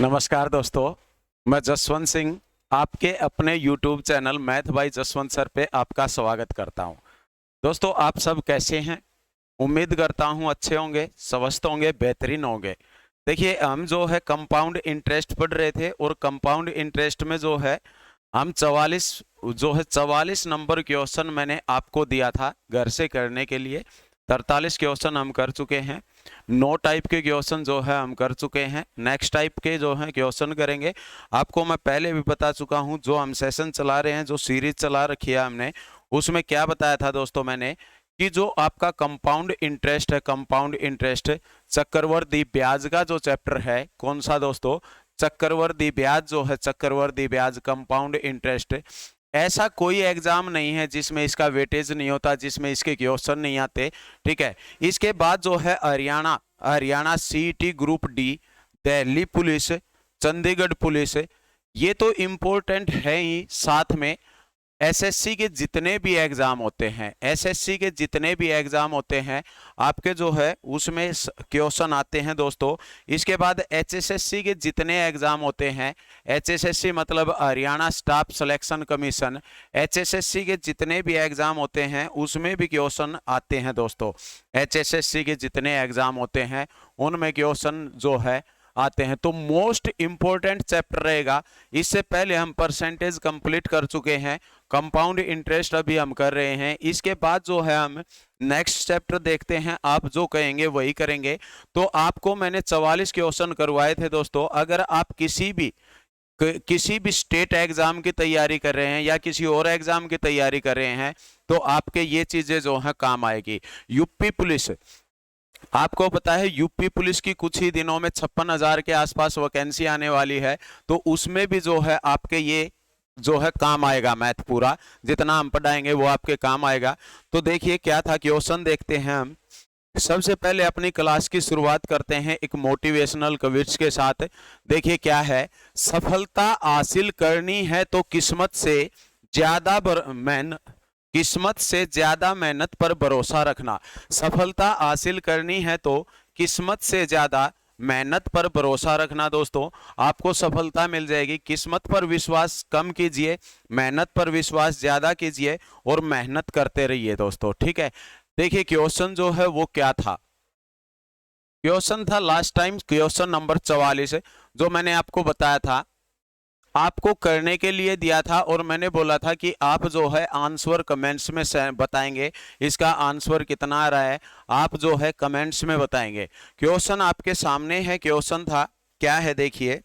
नमस्कार दोस्तों, मैं जसवंत सिंह आपके अपने YouTube channel math bye Jaswant sir पे आपका स्वागत करता हूं। दोस्तों, आप सब कैसे हैं? उम्मीद करता हूं अच्छे होंगे, स्वस्थ होंगे, बेहतरीन होंगे। देखिए, हम जो है कंपाउंड इंटरेस्ट पढ़ रहे थे और कंपाउंड इंटरेस्ट में जो है हम 44 नंबर क्वेश्चन मैंने आपको दिया था घर से करने के लिए। 43 क्वेश्चन हम कर चुके हैं। 9 टाइप के क्वेश्चन जो है हम कर चुके हैं। नेक्स्ट टाइप के जो है क्वेश्चन करेंगे। आपको मैं पहले भी बता चुका हूं, जो हम सेशन चला रहे हैं, जो सीरीज चला रखी है हमने, उसमें क्या बताया था दोस्तों मैंने कि जो आपका कंपाउंड इंटरेस्ट है, कंपाउंड इंटरेस्ट चक्रवर्ती ब्याज का जो चैप्टर है, कौन सा दोस्तों? चक्रवर्ती ब्याज जो है, चक्रवर्ती ब्याज कंपाउंड इंटरेस्ट। ऐसा कोई एग्जाम नहीं है जिसमें इसका वेटेज नहीं होता, जिसमें इसके क्वेश्चन नहीं आते। ठीक है। इसके बाद जो है Haryana CET group D, Delhi police, Chandigarh police, ये तो इम्पोर्टेंट है ही। साथ में एसएससी के जितने भी एग्जाम होते हैं, एसएससी के जितने भी एग्जाम होते हैं आपके जो है उसमें क्वेश्चन आते हैं दोस्तों। इसके बाद एचएसएससी के जितने एग्जाम होते हैं, एचएसएससी मतलब Haryana staff selection commission, HSSC के जितने भी एग्जाम होते हैं उसमें भी क्वेश्चन आते हैं दोस्तों। एचएसएससी के जितने एग्जाम होते हैं उनमें क्वेश्चन जो है आते हैं। तो मोस्ट इंपॉर्टेंट चैप्टर रहेगा। इससे पहले हम परसेंटेज कंप्लीट कर चुके हैं, कंपाउंड इंटरेस्ट अभी हम कर रहे हैं। इसके बाद जो है हम नेक्स्ट चैप्टर देखते हैं। आप जो कहेंगे वही करेंगे। तो आपको मैंने 44 क्वेश्चन करवाए थे दोस्तों। अगर आप किसी भी स्टेट एग्जाम की तैयारी कर रहे हैं या किसी और एग्जाम की तैयारी कर रहे हैं तो आपके ये चीजें जो है काम आएगी। यूपी पुलिस, आपको पता है यूपी पुलिस की कुछ ही दिनों में 56,000 के आसपास वैकेंसी आने वाली है। तो उसमें भी जो है आपके ये जो है काम आएगा। मैथ पूरा जितना हम पढ़ाएंगे वो आपके काम आएगा। तो देखिए क्या था, क्वेश्चन देखते हैं हम। सबसे पहले अपनी क्लास की शुरुआत करते हैं एक मोटिवेशनल क्विज के साथ। देखिए क्या है, सफलता हासिल करनी है तो किस्मत से ज्यादा मेहनत पर भरोसा रखना। सफलता हासिल करनी है तो किस्मत से ज्यादा मेहनत पर भरोसा रखना। दोस्तों, आपको सफलता मिल जाएगी। किस्मत पर विश्वास कम कीजिए, मेहनत पर विश्वास ज्यादा कीजिए और मेहनत करते रहिए दोस्तों। ठीक है। देखिए क्वेश्चन जो है वो क्या था। क्वेश्चन था लास्ट टाइम क्वेश्चन नंबर 44, जो मैंने आपको बताया था, आपको करने के लिए दिया था और मैंने बोला था कि आप जो है आंसर कमेंट्स में बताएंगे इसका आंसर कितना आ रहा है। आप जो है कमेंट्स में बताएंगे। क्वेश्चन आपके सामने है। क्वेश्चन था क्या है, देखिए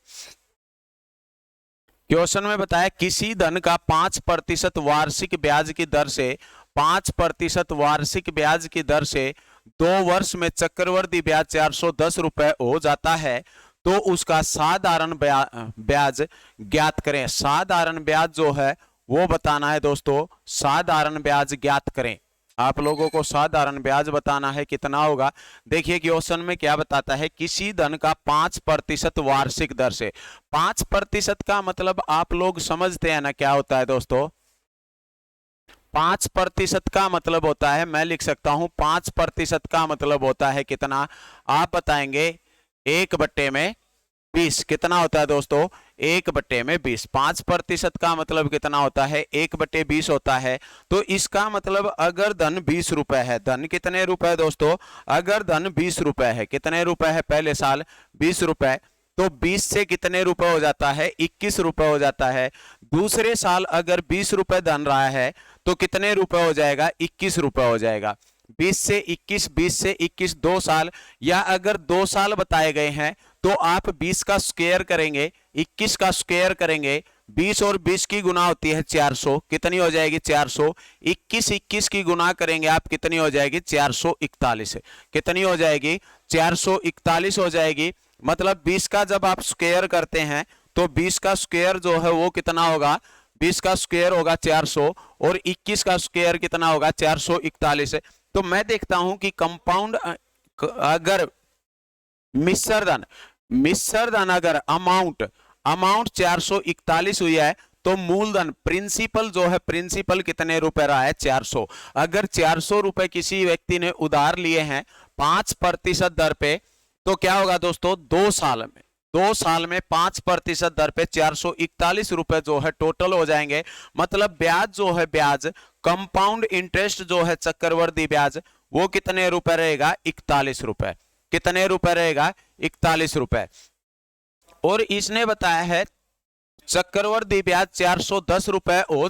क्वेश्चन में बताया किसी धन का 5% वार्षिक ब्याज की दर से 5% वार्षिक ब्याज की दर से 2 वर्ष में चक्रवर्ती ब्याज 410 रुपए हो जाता है तो उसका साधारण ब्याज ज्ञात करें। साधारण ब्याज जो है वो बताना है दोस्तों। साधारण ब्याज ज्ञात करें। आप लोगों को साधारण ब्याज बताना है, कितना होगा। देखिए क्वेश्चन में क्या बताता है, किसी धन का 5% वार्षिक दर से। 5% का मतलब आप लोग समझते हैं ना क्या होता है दोस्तों। 5% का मतलब होता है, मैं लिख सकता हूं, 5% का मतलब होता है कितना, आप बताएंगे 1/20। कितना होता है दोस्तों? 1/20। 5% का मतलब कितना होता है? 1/20 होता है। तो इसका मतलब अगर धन 20 रुपए है, धन कितने रुपए दोस्तों? अगर धन 20 रुपए है, कितने रुपए है पहले साल? 20 रुपए। तो 20 से कितने रुपए हो जाता है? 21 रुपए हो जाता है। दूसरे साल अगर 20 रुपए धन रहा है तो कितने रुपए हो जाएगा? 21 रुपए हो जाएगा। 20 से 21, 20 से 21, 2 साल, या अगर 2 साल बताए गए हैं तो आप 20 का स्क्वायर करेंगे, 21 का स्क्वायर करेंगे। 20 और 20 की गुना होती है 400, कितनी हो जाएगी? 400। 21 की गुना करेंगे आप, कितनी हो जाएगी? 441। कितनी हो जाएगी? 441 हो जाएगी। मतलब 20 का जब आप स्क्वायर करते हैं तो 20 का स्क्वायर जो है वो कितना होगा? 20 का स्क्वायर होगा 400 और 21 का स्क्वायर कितना होगा? 441। तो मैं देखता हूं कि कंपाउंड अगर मिश्र धन अगर अमाउंट 441 हुई है तो मूलधन प्रिंसिपल जो है, प्रिंसिपल कितने रुपए रहा है? 400। अगर 400 रुपए किसी व्यक्ति ने उधार लिए हैं 5% दर पे, तो क्या होगा दोस्तों? 2 साल में 2 साल में 5% दर पे 441 रुपए जो है टोटल हो जाएंगे। मतलब ब्याज जो है, ब्याज कंपाउंड इंटरेस्ट जो है, चक्रवर्ती ब्याज, वो कितने रुपए रहेगा? 41 रुपए। कितने रुपए रहेगा? 41 रुपए। और इसने बताया है चक्रवर्ती ब्याज 410 रुपए हो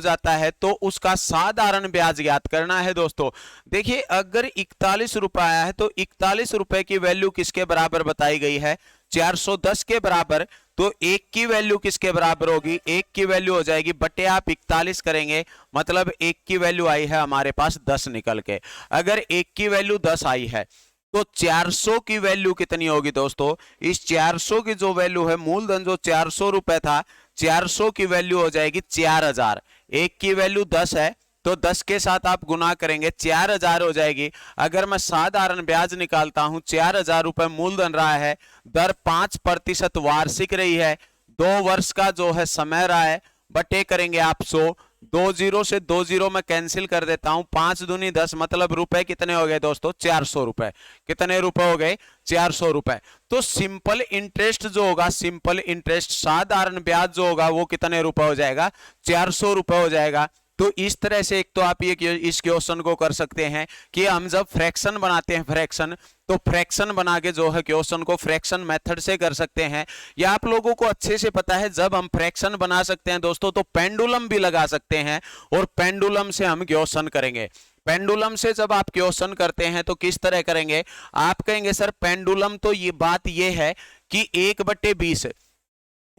जाता है, तो उसका साधारण ब्याज ज्ञात करना है दोस्तों। देखिए, अगर 41 रुपए आया है तो 41 रुपए की वैल्यू किसके बराबर बताई गई है? 410 के बराबर। तो 1 की वैल्यू किसके बराबर होगी? 1 की वैल्यू हो जाएगी बटे आप 41 करेंगे, मतलब 1 की वैल्यू आई है हमारे पास 10 निकल के। अगर 1 की वैल्यू 10 आई है तो 400 की वैल्यू कितनी होगी दोस्तों? इस 400 की जो वैल्यू है, मूलधन जो 400 रुपए था, 400 की वैल्यू हो जाएगी 4000। 1 की वैल्यू 10 है तो 10 के साथ आप गुना करेंगे, 4000 हो जाएगी। अगर मैं साधारण ब्याज निकालता हूं, 4000 रुपए मूलधन रहा है, दर 5% वार्षिक रही है, 2 वर्ष का जो है समय रहा है, बटे करेंगे आप 100। 2 जीरो से 2 जीरो में कैंसिल कर देता हूं, 5 दूनी 10, मतलब रुपए कितने हो गए दोस्तों? 400 रुपए। कितने रुपए हो गए? 400 रुपए। तो सिंपल इंटरेस्ट जो होगा, सिंपल इंटरेस्ट, साधारण ब्याज जो होगा, वो कितने रुपए हो जाएगा? 400 रुपए हो जाएगा। तो इस तरह से एक तो आप ये इस क्वेश्चन को कर सकते हैं कि हम जब फ्रैक्शन बनाते हैं, फ्रैक्शन, तो फ्रैक्शन बना के जो है क्वेश्चन को फ्रैक्शन मेथड से कर सकते हैं। या आप लोगों को अच्छे से पता है, जब हम फ्रैक्शन बना सकते हैं दोस्तों, तो पेंडुलम भी लगा सकते हैं और पेंडुलम से हम क्वेश्चन करेंगे। पेंडुलम से जब आप क्वेश्चन करते हैं तो किस तरह करेंगे? आप कहेंगे सर पेंडुलम तो ये बात ये है कि 1/20,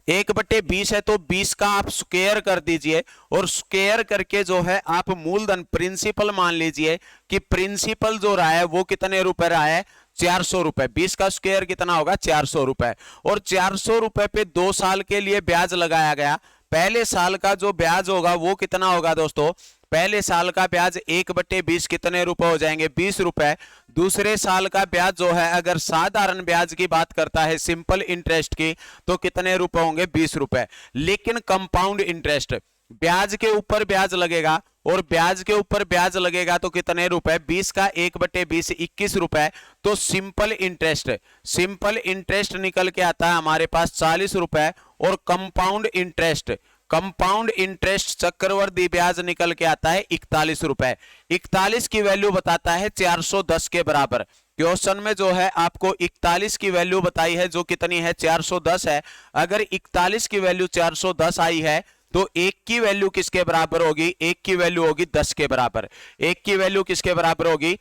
1/20 है तो 20 का आप स्क्वायर कर दीजिए, और स्क्वायर करके जो है आप मूलधन प्रिंसिपल मान लीजिए कि प्रिंसिपल जो रहा है वो कितने रुपए रहा है? 400 रुपए। 20 का स्क्वायर कितना होगा? 400 रुपए। और 400 रुपए पे 2 साल के लिए ब्याज लगाया गया। पहले साल का जो ब्याज होगा वो कितना होगा दोस्तों? पहले साल का ब्याज 1/20 कितने रुपए हो जाएंगे? 20 रुपए। दूसरे साल का ब्याज जो है, अगर साधारण ब्याज की बात करता है, सिंपल इंटरेस्ट की, तो कितने रुपए होंगे? 20 रुपए। लेकिन कंपाउंड इंटरेस्ट, ब्याज के ऊपर ब्याज लगेगा, और ब्याज के ऊपर ब्याज लगेगा तो कितने रुपए? 20 का 1/20 21 रुपए। तो सिंपल इंटरेस्ट, सिंपल इंटरेस्ट निकल के आता है हमारे पास 40 रुपए, और कंपाउंड इंटरेस्ट, कंपाउंड इंटरेस्ट चक्रवर्ती ब्याज निकल के आता है 41 रुपए। 41 की वैल्यू बताता है 410 के बराबर। क्वेश्चन में जो है आपको 41 की वैल्यू बताई है, जो कितनी है? 410 है। अगर 41 की वैल्यू 410 आई है तो 1 की वैल्यू किसके बराबर होगी? 1 की वैल्यू होगी 10 के बराबर। 1 की वैल्यू किसके बराबर होगी?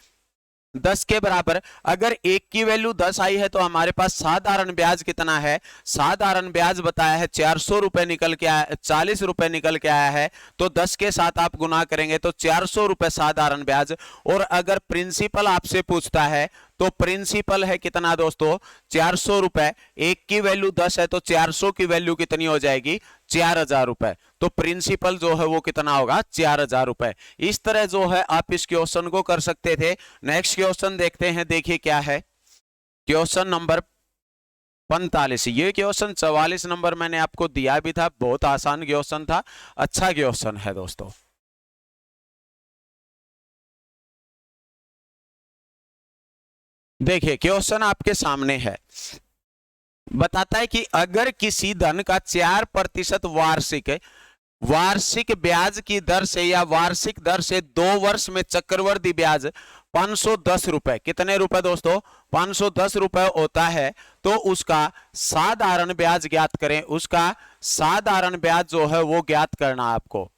10 के बराबर। अगर 1 की वैल्यू 10 आई है तो हमारे पास साधारण ब्याज कितना है? साधारण ब्याज बताया है 400 रुपए निकल के आया, 40 रुपए निकल के आया है, तो 10 के साथ आप गुना करेंगे तो 400 रुपए साधारण ब्याज। और अगर प्रिंसिपल आपसे पूछता है तो प्रिंसिपल है कितना दोस्तों? 400 रुपए। 1 की वैल्यू 10 है तो 400 की वैल्यू कितनी हो जाएगी? 4000 रुपए। तो प्रिंसिपल जो है वो कितना होगा? 4000 रुपए। इस तरह जो है आप इस क्वेश्चन को कर सकते थे। नेक्स्ट क्वेश्चन देखते हैं, देखिए क्या है। Question number 45। ये क्वेश्चन 44 नंबर मैंने आपको दिया भी था, बहुत आसान क्वेश्चन था, अच्छा क्वेश्चन है दोस्तों। देखिए क्वेश्चन आपके सामने है, बताता है कि अगर किसी धन का 4% वार्षिक ब्याज की दर से या वार्षिक दर से 2 वर्ष में चक्रवर्ती ब्याज 510 रुपए, कितने रुपए दोस्तों? 510 रुपए होता है, तो उसका साधारण ब्याज ज्ञात करें। उसका साधारण ब्याज जो है वो ज्ञात करना आपको,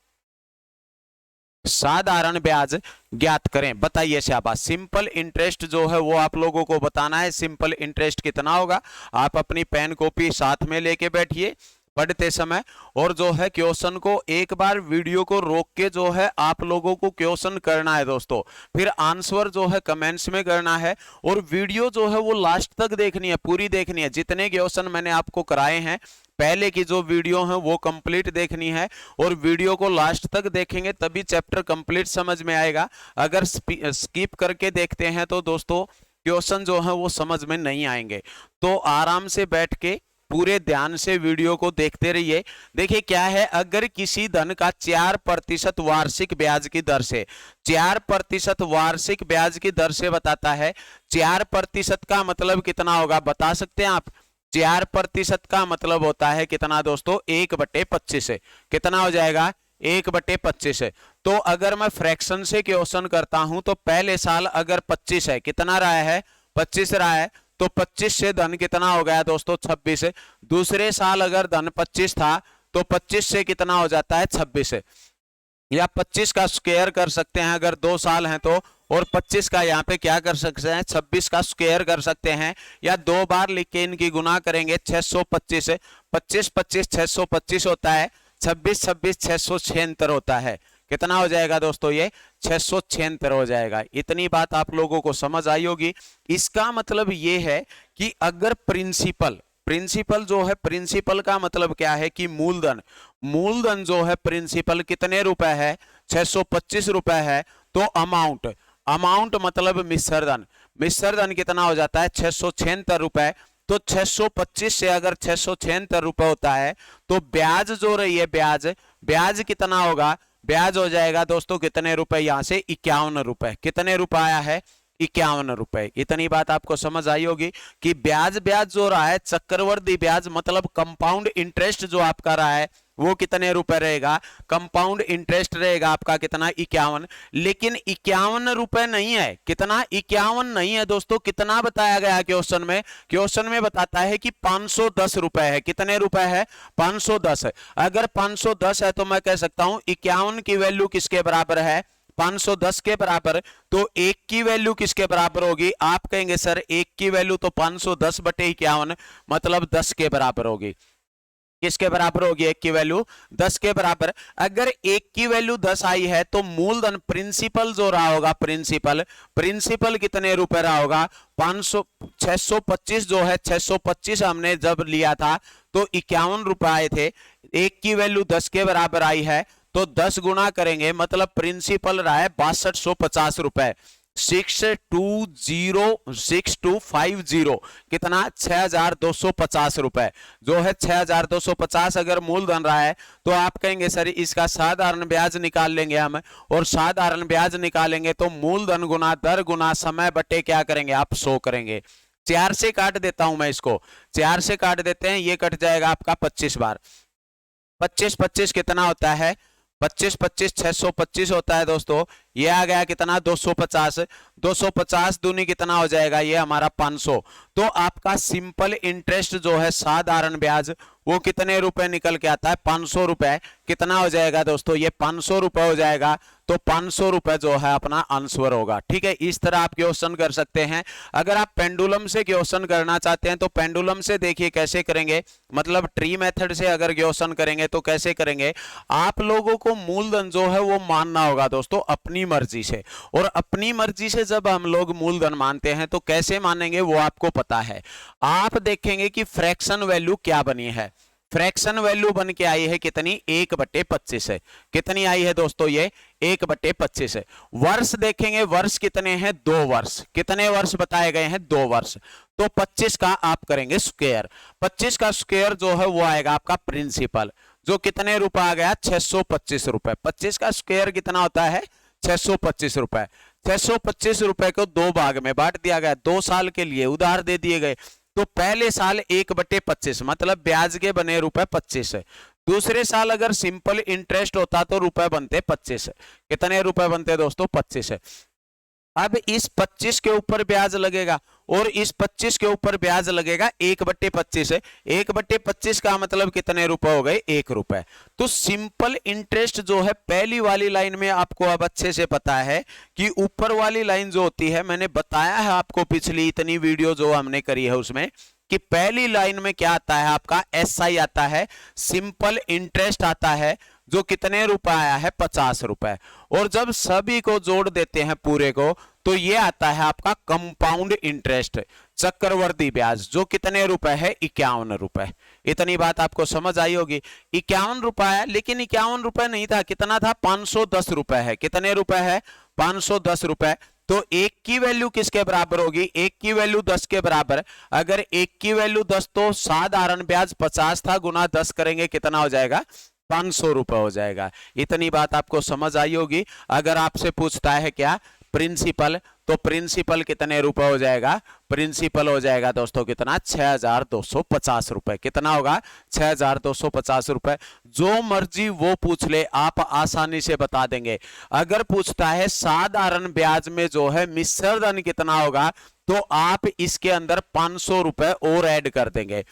साधारण ब्याज ज्ञात करें। बताइए शाबाश। सिंपल इंटरेस्ट जो है वो आप लोगों को बताना है। सिंपल इंटरेस्ट कितना होगा? आप अपनी पेन कॉपी साथ में लेके बैठिए पढ़ते समय, और जो है क्वेश्चन को एक बार वीडियो को रोक के जो है आप लोगों को क्वेश्चन करना है दोस्तों। फिर आंसर जो है कमेंट्स में करना है, और वीडियो जो है वो लास्ट तक देखनी है, पूरी देखनी है। जितने क्वेश्चन मैंने आपको कराए हैं पहले की जो वीडियो है वो कंप्लीट देखनी है, और वीडियो को लास्ट तक देखेंगे तभी चैप्टर कंप्लीट समझ में आएगा। अगर स्किप करके देखते हैं तो दोस्तों क्वेश्चन जो है वो समझ में नहीं आएंगे। तो आराम से बैठ के पूरे ध्यान से वीडियो को देखते रहिए। देखिए क्या है, अगर किसी धन का 4% वार्षिक ब्याज की दर से, 4% वार्षिक ब्याज की दर से बताता है, 4% का मतलब कितना होगा बता सकते हैं आप? 4% का मतलब होता है कितना दोस्तों? 1/25 है। कितना हो जाएगा? 1/25 है। तो अगर मैं फ्रैक्शन से क्वेश्चन करता हूं तो पहले साल अगर 25 है, कितना रहा है? 25 रहा है, तो 25 से धन कितना हो गया दोस्तों? 26 है। दूसरे साल अगर धन 25 था तो 25 से कितना हो जाता है? 26 है। या 25 का स्क्वायर कर सकते हैं अगर 2 साल हैं तो, और 25 का यहाँ पे क्या कर सकते हैं? 26 का स्क्वायर कर सकते हैं, या 2 बार लिख के इनकी गुना करेंगे। 625 है, 25 25 625 होता है, 26 26 676 होता है। कितना हो जाएगा दोस्तों? ये 676 हो जाएगा। इतनी बात आप लोगों को समझ आई होगी। इसका मतलब ये है कि अगर प्रिंसिपल जो है, प्रिंसिपल का मतलब क्या है कि मूलधन जो है प्रिंसिपल कितने रुपए है? 625 रुपए है। तो अमाउंट मतलब मिश्र धन कितना हो जाता है? 676 रुपए। तो 625 से अगर 676 रुपए होता है तो ब्याज जो रही है, ब्याज कितना होगा? ब्याज हो जाएगा दोस्तों कितने रुपए? यहां से 51 रुपए। कितने रुपए आया है? 51 रुपए। इतनी बात आपको समझ आई होगी कि ब्याज जो रहा है, चक्रवर्ती ब्याज मतलब कंपाउंड इंटरेस्ट जो आपका रहा है वो कितने रुपए रहेगा? कंपाउंड इंटरेस्ट रहेगा आपका कितना? 51। लेकिन 51 रुपए नहीं है। कितना? 51 नहीं है दोस्तों। कितना बताया गया क्वेश्चन में? क्वेश्चन में बताता है कि 510 रुपए है। कितने रुपए है? 510 है। अगर 510 है तो मैं कह सकता हूं 51 की वैल्यू किसके बराबर है? 510 के बराबर। तो 1 की वैल्यू किसके बराबर होगी? आप कहेंगे सर 1 की वैल्यू तो 510/51 मतलब 10 के बराबर होगी। किसके बराबर होगी? 1 की वैल्यू 10 के बराबर। अगर 1 की वैल्यू 10 आई है तो मूलधन प्रिंसिपल जो रहा होगा, प्रिंसिपल कितने रुपए रहा होगा? 625 जो है, 625 हमने जब लिया था तो 51 रुपए आए थे। 1 की वैल्यू 10 के बराबर आई है तो 10 गुना करेंगे, मतलब प्रिंसिपल रहा है 6250 रुपए। 6250 कितना? 6250 रुपए जो है। 6250 अगर मूलधन रहा है तो आप कहेंगे सर इसका साधारण ब्याज निकाल लेंगे हम, और साधारण ब्याज निकालेंगे तो मूलधन गुना दर गुना समय बटे क्या करेंगे आप? 100 करेंगे। 4 से काट देता हूं मैं इसको, 4 से काट देते हैं, ये कट जाएगा आपका 25 बार। 25 25 कितना होता है? 25 25 625 होता है दोस्तों। ये आ गया कितना? 250। 250 दूनी कितना हो जाएगा? ये हमारा 500। तो आपका सिंपल इंटरेस्ट जो है, साधारण ब्याज, वो कितने रुपए निकल के आता है? 500 रुपए। कितना हो जाएगा दोस्तों? ये 500 रुपए हो जाएगा। तो 500 रुपए जो है अपना आंसर होगा। ठीक है, इस तरह आप क्वेश्चन कर सकते हैं। अगर आप पेंडुलम से क्वेश्चन करना चाहते हैं तो पेंडुलम से देखिए कैसे करेंगे, मतलब ट्री मेथड से अगर क्वेश्चन करेंगे तो कैसे करेंगे। आप लोगों को मूलधन जो है वो मानना होगा दोस्तों अपनी मर्जी से, और अपनी मर्जी से जब हम लोग मूलधन मानते हैं तो कैसे मानेंगे वो आपको पता है। आप देखेंगे कि फ्रैक्शन वैल्यू क्या बनी है। फ्रैक्शन वैल्यू बन के आई है कितनी? 1/25 है। कितनी आई है दोस्तों? ये 1/25 है। वर्ष देखेंगे, वर्ष कितने हैं? 2 वर्ष। कितने वर्ष बताए गए हैं? 2 वर्ष। तो 25 का आप करेंगे स्क्वायर। 25 का स्क्वायर जो है वो आएगा आपका प्रिंसिपल, जो कितने रुपए आ गया? 625 रुपए। 25 का स्क्वायर कितना होता है? 625 रुपए। 625 रुपए को 2 भाग में बांट दिया गया, 2 साल के लिए उधार दे दिए गए। तो पहले साल 1/25 मतलब ब्याज के बने रुपए 25 है। दूसरे साल अगर सिंपल इंटरेस्ट होता तो रुपए बनते 25 है। कितने रुपए बनते दोस्तों? 25 है। अब इस 25 के ऊपर ब्याज लगेगा, और इस 25 के ऊपर ब्याज लगेगा 1/25 है। 1/25 का मतलब कितने रुपए हो गए? 1 रुपए। तो सिंपल इंटरेस्ट जो है पहली वाली लाइन में आपको अब अच्छे से पता है कि ऊपर वाली लाइन जो होती है, मैंने बताया है आपको पिछली इतनी वीडियो जो हमने करी है उसमें, कि पहली लाइन में क्या आता है आपका? SI आता है, सिंपल इंटरेस्ट आता है, जो कितने रुपए आया है? 50 रुपए। और जब सभी को जोड़ देते हैं पूरे को तो ये आता है आपका कंपाउंड इंटरेस्ट, चक्रवर्ती ब्याज, जो कितने रुपए है? 51 रुपए। इतनी बात आपको समझ आई होगी। 51 रुपए है, लेकिन 51 रुपए नहीं था, कितना था? 510 रुपए है। कितने रुपए है? 510 रुपए। तो एक की वैल्यू किसके बराबर होगी, एक की वैल्यू 10 के बराबर। अगर एक की वैल्यू 10 तो साधारण ब्याज 50 था, गुना 10 करेंगे कितना हो जाएगा, 500 रुपए हो जाएगा। इतनी बात आपको समझ आई होगी। अगर आपसे पूछता है क्या प्रिंसिपल, तो प्रिंसिपल कितने रुपए हो जाएगा, प्रिंसिपल हो जाएगा दोस्तों कितना, 6250 रुपए। कितना होगा, 6250 रुपए। जो मर्जी वो पूछ ले, आप आसानी से बता देंगे। अगर पूछता है साधारण ब्याज में जो है मिश्र धन कितना होगा, तो आप इसके अंदर 500 रुपए और ऐड कर देंगे।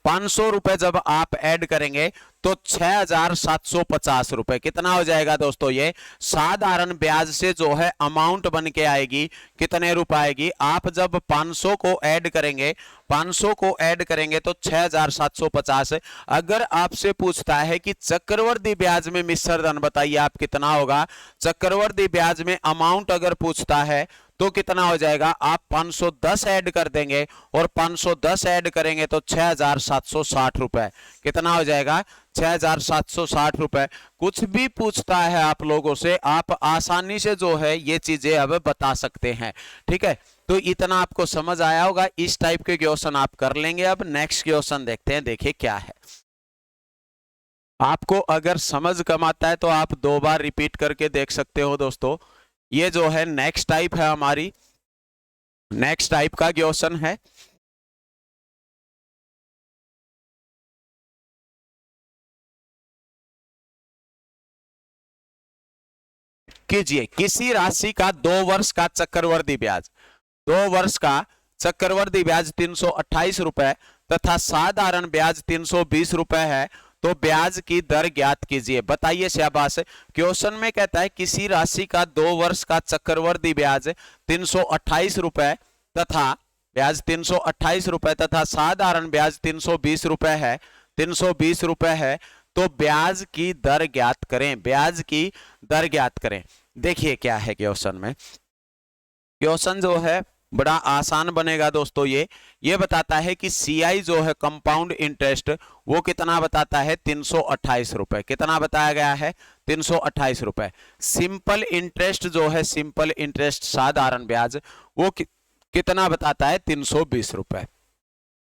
500 रुपए जब आप ऐड करेंगे तो 6750 रुपए कितना हो जाएगा दोस्तों, ये साधारण ब्याज से जो है अमाउंट बन के आएगी, कितने रुपए आएगी। आप जब 500 को ऐड करेंगे, 500 को ऐड करेंगे तो 6750। अगर आपसे पूछता है कि चक्रवर्ती ब्याज में मिश्र धन बताइए आप कितना होगा, चक्रवर्ती ब्याज में अमाउंट अगर पूछता है तो कितना हो जाएगा, आप 510 ऐड कर देंगे और 510 ऐड करेंगे तो 6760 रुपए कितना हो जाएगा, 6760 रुपए। कुछ भी पूछता है आप लोगों से, आप आसानी से जो है ये चीजें अब बता सकते हैं। ठीक है, तो इतना आपको समझ आया होगा। इस टाइप के क्वेश्चन आप कर लेंगे। अब नेक्स्ट क्वेश्चन देखते हैं, देखिए क्या है। आपको अगर समझ कम आता है तो आप 2 बार रिपीट करके देख सकते हो दोस्तों। ये जो है नेक्स्ट टाइप है, हमारी नेक्स्ट टाइप का क्वेश्चन है। कीजिए, किसी राशि का 2 वर्ष का चक्रवर्ती ब्याज, 2 वर्ष का चक्रवर्ती ब्याज 328 रुपए तथा साधारण ब्याज 320 रुपए है, तो ब्याज की दर ज्ञात कीजिए। बताइए शाबाश। क्वेश्चन में कहता है किसी राशि का 2 वर्ष का चक्रवर्ती ब्याज 328 रुपए तथा ब्याज 328 रुपए तथा साधारण ब्याज 320 रुपए है, 320 रुपए है, तो ब्याज की दर ज्ञात करें, ब्याज की दर ज्ञात करें। देखिए क्या है क्वेश्चन में। क्वेश्चन जो है बड़ा आसान बनेगा दोस्तों। ये बताता है कि सीआई जो है कंपाउंड इंटरेस्ट, वो कितना बताता है, 328 रुपए। कितना बताया गया है, 328 रुपए। सिंपल इंटरेस्ट जो है, सिंपल इंटरेस्ट साधारण ब्याज, वो कितना बताता है, 320 रुपए।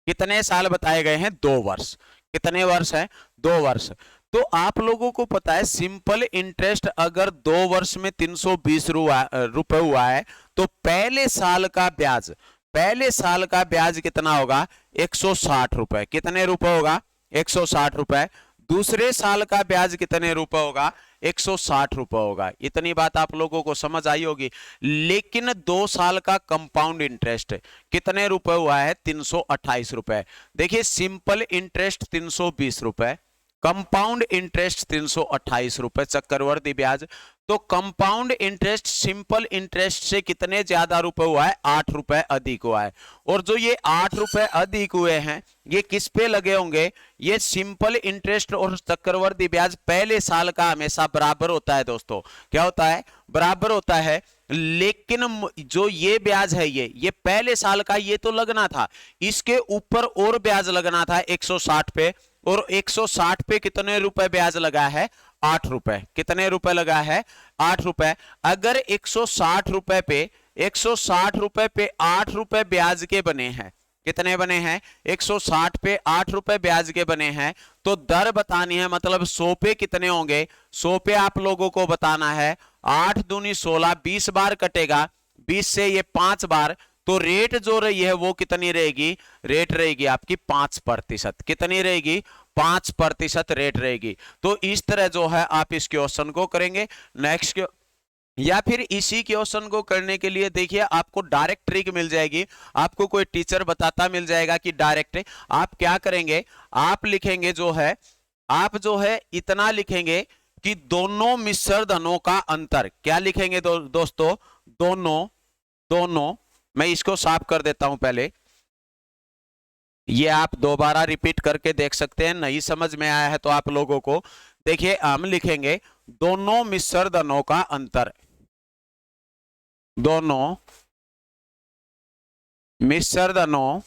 कितने साल बताए गए हैं, 2 वर्ष। कितने वर्ष है, 2 वर्ष। तो आप लोगों को पता है सिंपल इंटरेस्ट अगर 2 वर्ष में 320 रुपए हुआ है, तो पहले साल का ब्याज, पहले साल का ब्याज कितना होगा, 160 रुपए। कितने रुपए होगा, 160 रुपए। दूसरे साल का ब्याज कितने रुपए होगा, 160 रुपए होगा। इतनी बात आप लोगों को समझ आई होगी। लेकिन 2 साल का कंपाउंड इंटरेस्ट कितने रुपए हुआ है, 328 रुपए। देखिए सिंपल इंटरेस्ट 320 रुपए, कंपाउंड इंटरेस्ट 328 रुपए चक्रवर्ती ब्याज। तो कंपाउंड इंटरेस्ट सिंपल इंटरेस्ट से कितने ज्यादा रुपए हुआ है, 8 रुपए अधिक हुआ है। और जो ये 8 रुपए अधिक हुए हैं, ये किस पे लगे होंगे, ये सिंपल इंटरेस्ट और चक्रवर्ती ब्याज पहले साल का हमेशा बराबर होता है दोस्तों। क्या होता है, बराबर होता है। लेकिन जो ये ब्याज है, ये पहले साल का ये तो लगना था, इसके ऊपर और ब्याज लगना था 160 पे, और 160 पे कितने रुपए ब्याज लगा है, 8 रुपए। कितने रुपए लगा है, 8 रुपए। अगर 160 रुपए पे 160 रुपए पे 8 रुपए ब्याज के बने हैं, कितने बने हैं, 160 पे 8 रुपए ब्याज के बने हैं, तो दर बतानी है, मतलब 100 पे कितने होंगे, 100 पे आप लोगों को बताना है 8 दूनी 16, 20 बार कटेगा, 20 से ये 5 बार, तो रेट जो रही है वो कितनी रहेगी, रेट रहेगी आपकी 5%। कितनी रहेगी, 5% रेट रहेगी। तो इस तरह जो है आप इस क्वेश्चन को करेंगे। नेक्स्ट या फिर इसी क्वेश्चन को करने के लिए देखिए आपको डायरेक्ट ट्रिक मिल जाएगी, आपको कोई टीचर बताता मिल जाएगा कि डायरेक्ट आप क्या करेंगे, आप लिखेंगे जो है, आप जो है इतना लिखेंगे कि दोनों मिश्र धनों का अंतर, क्या लिखेंगे दोस्तों, दोनों मैं इसको साफ कर देता हूं पहले, ये आप दोबारा रिपीट करके देख सकते हैं। नहीं समझ में आया है तो आप लोगों को देखिए, हम लिखेंगे दोनों मिश्र धनों का अंतर, दोनों मिश्र धनों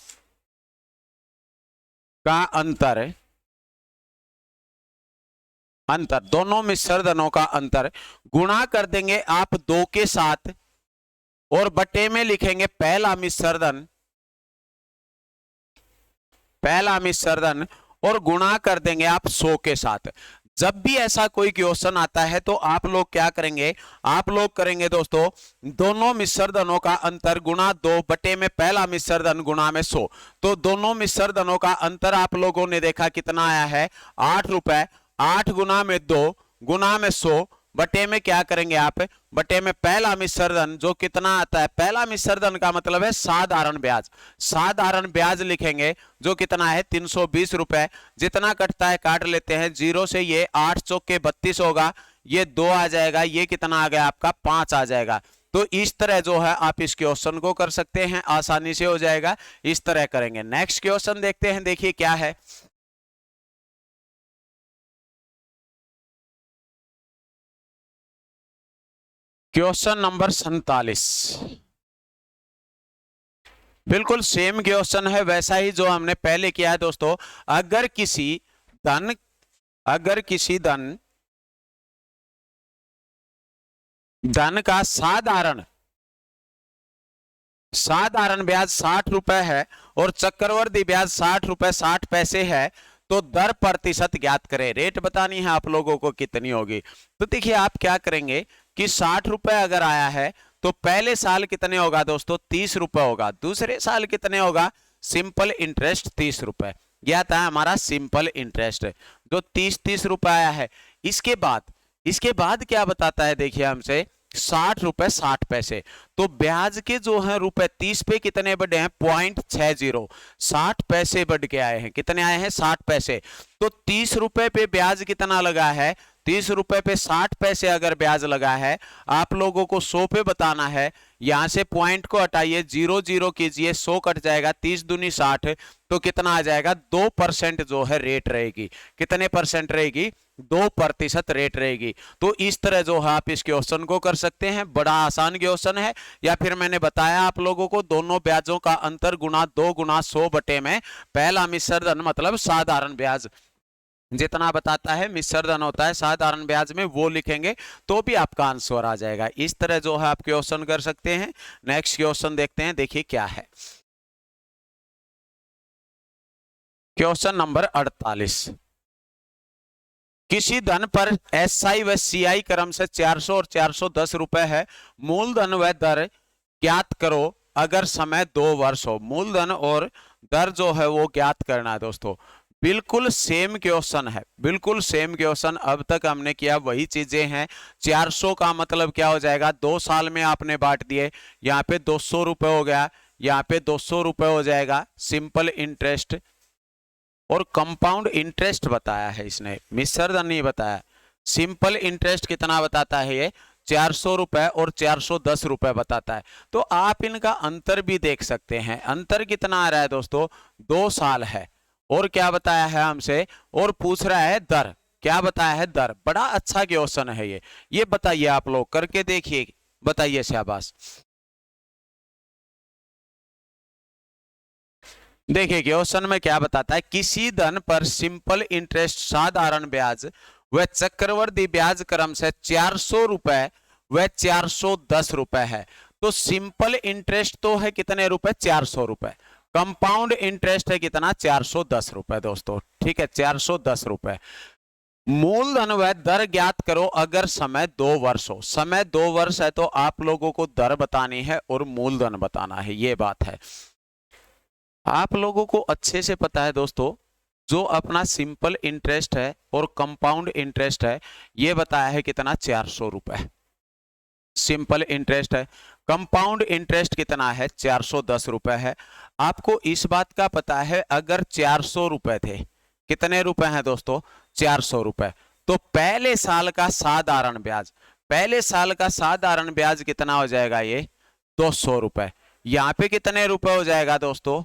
का अंतर, दोनों मिश्र धनों का अंतर गुणा कर देंगे आप 2 के साथ, और बटे में लिखेंगे पहला मिश्र धन और गुणा कर देंगे आप 100 के साथ। जब भी ऐसा कोई क्वेश्चन आता है तो आप लोग क्या करेंगे, आप लोग करेंगे दोस्तों दोनों मिश्र धनों का अंतर गुणा 2 बटे में पहला मिश्र धन गुणा में 100। तो दोनों मिश्र धनों का अंतर आप लोगों ने देखा कितना आया है, 8 रुपए। 8 गुणा में 2 गुणा में 100 बटे में क्या करेंगे आप, बटे में पहला मिश्र धन जो कितना आता है, पहला मिश्र धन का मतलब है साधारण ब्याज। साधारण ब्याज लिखेंगे जो कितना है 320 रुपए। जितना कटता है काट लेते हैं, 0 से ये 8 चौके 32 होगा, ये 2 आ जाएगा, ये कितना आ गया आपका 5 आ जाएगा। तो इस तरह जो है आप इस क्वेश्चन को कर सकते हैं, आसानी से हो जाएगा, इस तरह करेंगे। नेक्स्ट क्वेश्चन देखते हैं, देखिए क्या है। क्वेश्चन नंबर 47 बिल्कुल सेम क्वेश्चन है, वैसा ही जो हमने पहले किया है दोस्तों। अगर किसी धन का साधारण ब्याज 60 रुपए है और चक्रवर्ती ब्याज 60 रुपए 60 पैसे है, तो दर प्रतिशत ज्ञात करें। रेट बतानी है आप लोगों को कितनी होगी। तो देखिए आप क्या करेंगे कि 60 रुपए अगर आया है तो पहले साल कितने होगा दोस्तों, 30 रुपए होगा। दूसरे साल कितने होगा, सिंपल इंटरेस्ट 30 रुपए। यह था हमारा सिंपल इंटरेस्ट जो 30 रुपए आया है। इसके बाद क्या बताता है, देखिए हमसे 60 रुपए 60 पैसे। तो ब्याज के जो है रुपए 30 पे कितने बढ़े हैं, 0.60। 60 पैसे बढ़ के आए हैं, कितने आए हैं 60 पैसे। तो 30 रुपए पे ब्याज कितना लगा है, 30 रुपए पे 60 पैसे अगर ब्याज लगा है, आप लोगों को 100 पे बताना है। यहां से पॉइंट को हटाइए, 0 0 कीजिए, 100 कट जाएगा, 30 दूनी 60, तो कितना आ जाएगा 2% जो है रेट रहेगी। कितने परसेंट रहेगी, 2% रेट रहेगी। तो इस तरह जो है आप इस क्वेश्चन को कर सकते हैं, बड़ा आसान क्वेश्चन है। या फिर मैंने बताया आप लोगों को दोनों ब्याजों का अंतर गुणा 2 गुणा 100 बटे में पहला मिश्र धन मतलब साधारण ब्याज जितना बताता है मिश्र धन होता है साधारण ब्याज में, वो लिखेंगे तो भी आपका आंसर आ जाएगा। इस तरह जो है आप क्वेश्चन कर सकते हैं। नेक्स्ट क्वेश्चन देखते हैं, देखिए क्या है। क्वेश्चन नंबर 48 किसी धन पर एसआई व सीआई क्रम से 400 और 410 रुपए है। मूलधन व दर ज्ञात करो अगर समय 2 वर्ष हो। मूलधन और दर जो है वो ज्ञात करना है दोस्तों। बिल्कुल सेम क्वेश्चन है, बिल्कुल सेम क्वेश्चन अब तक हमने किया वही चीजें हैं। 400 का मतलब क्या हो जाएगा, 2 साल में आपने बांट दिए, यहाँ पे 200 रुपए हो गया, यहाँ पे 200 रुपए हो जाएगा सिंपल इंटरेस्ट। और कंपाउंड इंटरेस्ट बताया है इसने, मिश्र धन नहीं बताया। सिंपल इंटरेस्ट कितना बताता है ये, 400 रुपए और 410 रुपए बताता है। तो आप इनका अंतर भी देख सकते हैं। अंतर कितना आ रहा है दोस्तों, 2 साल है। और क्या बताया है हमसे, और पूछ रहा है दर, क्या बताया है दर। बड़ा अच्छा क्वेश्चन है ये बताइए आप लोग करके देखिए, बताइए शाबाश। देखिए क्वेश्चन में क्या बताता है, किसी धन पर सिंपल इंटरेस्ट साधारण ब्याज व चक्रवर्ती ब्याज क्रम से 400 रुपए व 410 रुपए है। तो सिंपल इंटरेस्ट तो है कितने रुपए, 400 रुपए। कंपाउंड इंटरेस्ट है कितना, 410 रुपए दोस्तों, ठीक है 410 रुपए। मूलधन व दर ज्ञात करो अगर समय 2 वर्ष हो। समय 2 वर्ष है तो आप लोगों को दर बतानी है और मूलधन बताना है, ये बात है। आप लोगों को अच्छे से पता है दोस्तों, जो अपना सिंपल इंटरेस्ट है और कंपाउंड इंटरेस्ट है, ये बताया है कितना, 400 रुपए सिंपल इंटरेस्ट है। कंपाउंड इंटरेस्ट कितना है, 410 रुपए है। आपको इस बात का पता है अगर 400 रुपए थे, कितने रुपए हैं दोस्तों, 400 रुपए, तो पहले साल का साधारण ब्याज, पहले साल का साधारण ब्याज कितना हो जाएगा, ये 200 रुपए। यहां पे कितने रुपए हो जाएगा दोस्तों,